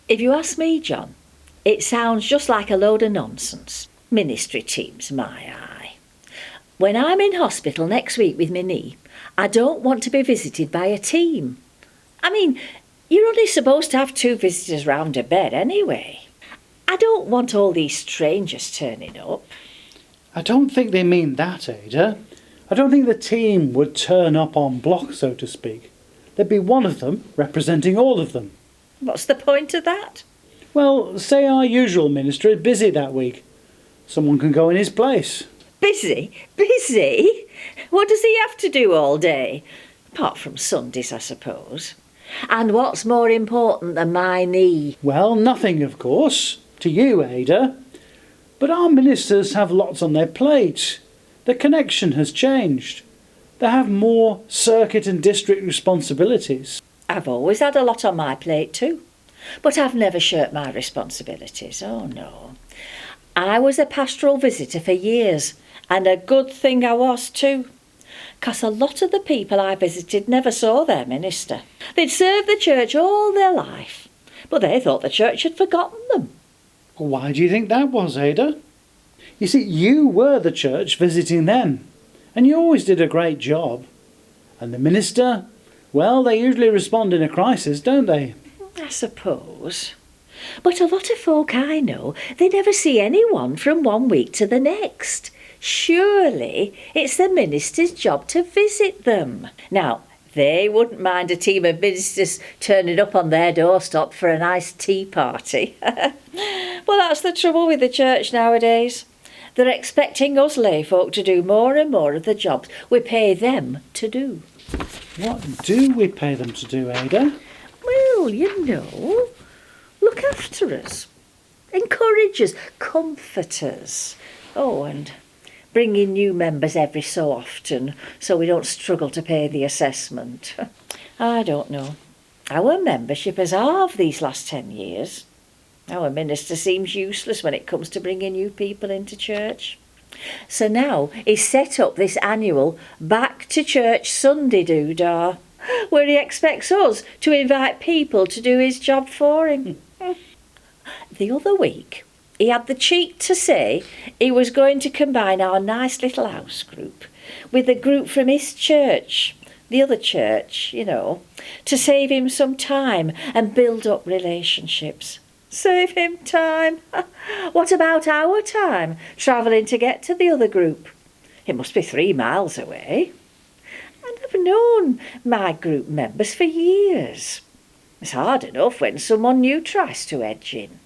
If you ask me, John, it sounds just like a load of nonsense. Ministry teams, my eye. When I'm in hospital next week with my knee, I don't want to be visited by a team. I mean, you're only supposed to have 2 visitors round a bed anyway. I don't want all these strangers turning up. I don't think they mean that, Ada. I don't think the team would turn up en bloc, so to speak. There'd be one of them representing all of them. What's the point of that? Well, say our usual minister is busy that week. Someone can go in his place. Busy? Busy? What does he have to do all day? Apart from Sundays, I suppose. And what's more important than my knee? Well, nothing, of course, to you, Ada. But our ministers have lots on their plate. The connection has changed. They have more circuit and district responsibilities. I've always had a lot on my plate too. But I've never shirked my responsibilities. Oh, no. I was a pastoral visitor for years, and a good thing I was too. 'Cause a lot of the people I visited never saw their minister. They'd served the church all their life, but they thought the church had forgotten them. Well, why do you think that was, Ada? You see, you were the church visiting them, and you always did a great job. And the minister, well, they usually respond in a crisis, don't they? I suppose. But a lot of folk I know, they never see anyone from one week to the next. Surely it's the minister's job to visit them. Now, they wouldn't mind a team of ministers turning up on their doorstep for a nice tea party. Well, that's the trouble with the church nowadays. They're expecting us layfolk to do more and more of the jobs we pay them to do. What do we pay them to do, Ada? Well, you know, look after us, encourage us, comfort us. Oh, and bring in new members every so often so we don't struggle to pay the assessment. I don't know. Our membership has halved these last 10 years. Our minister seems useless when it comes to bringing new people into church. So now he's set up this annual Back to Church Sunday doodah, where he expects us to invite people to do his job for him. The other week, he had the cheek to say he was going to combine our nice little house group with a group from his church, the other church, you know, to save him some time and build up relationships. Save him time? What about our time, travelling to get to the other group? It must be 3 miles away. And I've known my group members for years. It's hard enough when someone new tries to edge in,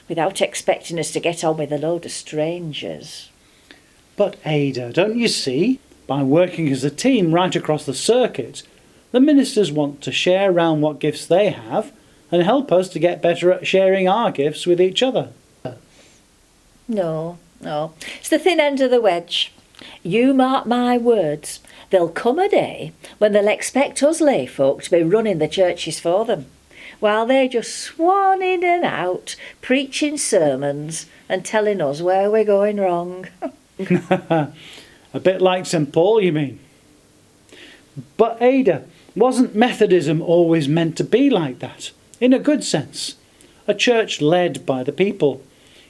without expecting us to get on with a load of strangers. But Ada, don't you see? By working as a team right across the circuit, the ministers want to share around what gifts they have and help us to get better at sharing our gifts with each other. No. It's the thin end of the wedge. You mark my words, there'll come a day when they'll expect us layfolk to be running the churches for them, while they just swan in and out, preaching sermons and telling us where we're going wrong. A bit like St. Paul, you mean? But Ada, wasn't Methodism always meant to be like that? In a good sense. A church led by the people,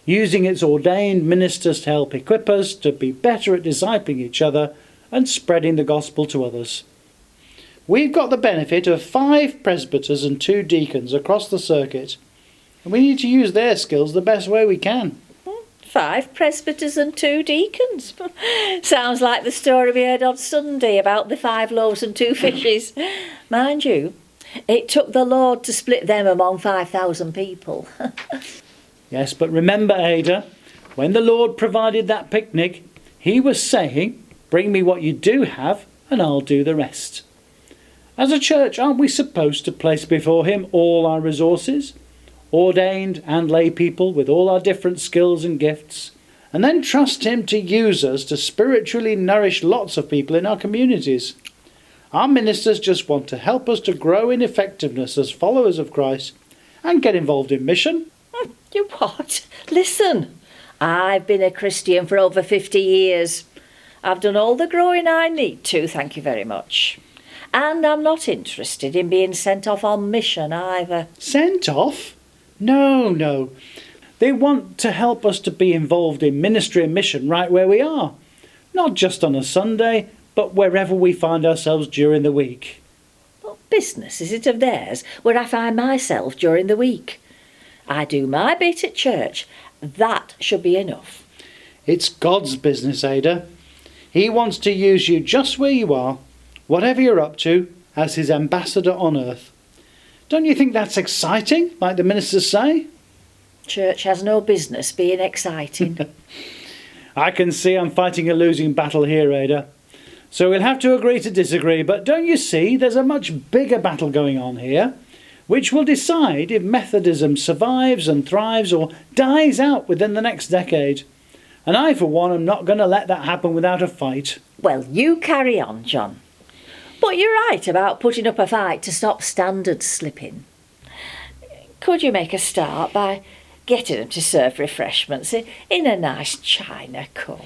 using its ordained ministers to help equip us to be better at discipling each other and spreading the gospel to others. We've got the benefit of 5 presbyters and 2 deacons across the circuit, and we need to use their skills the best way we can. 5 presbyters and 2 deacons. Sounds like the story we heard on Sunday about the 5 loaves and 2 fishes. Mind you, it took the Lord to split them among 5,000 people. Yes, but remember, Ada, when the Lord provided that picnic, he was saying, bring me what you do have and I'll do the rest. As a church, aren't we supposed to place before him all our resources, ordained and lay people with all our different skills and gifts, and then trust him to use us to spiritually nourish lots of people in our communities? Our ministers just want to help us to grow in effectiveness as followers of Christ and get involved in mission. You what? Listen, I've been a Christian for over 50 years. I've done all the growing I need to, thank you very much. And I'm not interested in being sent off on mission either. Sent off? No, no. They want to help us to be involved in ministry and mission right where we are. Not just on a Sunday, but wherever we find ourselves during the week. What business is it of theirs where I find myself during the week? I do my bit at church. That should be enough. It's God's business, Ada. He wants to use you just where you are, whatever you're up to, as his ambassador on earth. Don't you think that's exciting, like the ministers say? Church has no business being exciting. I can see I'm fighting a losing battle here, Ada. So we'll have to agree to disagree, but don't you see there's a much bigger battle going on here, which will decide if Methodism survives and thrives or dies out within the next decade. And I, for one, am not going to let that happen without a fight. Well, you carry on, John. But you're right about putting up a fight to stop standards slipping. Could you make a start by getting them to serve refreshments in a nice china cup?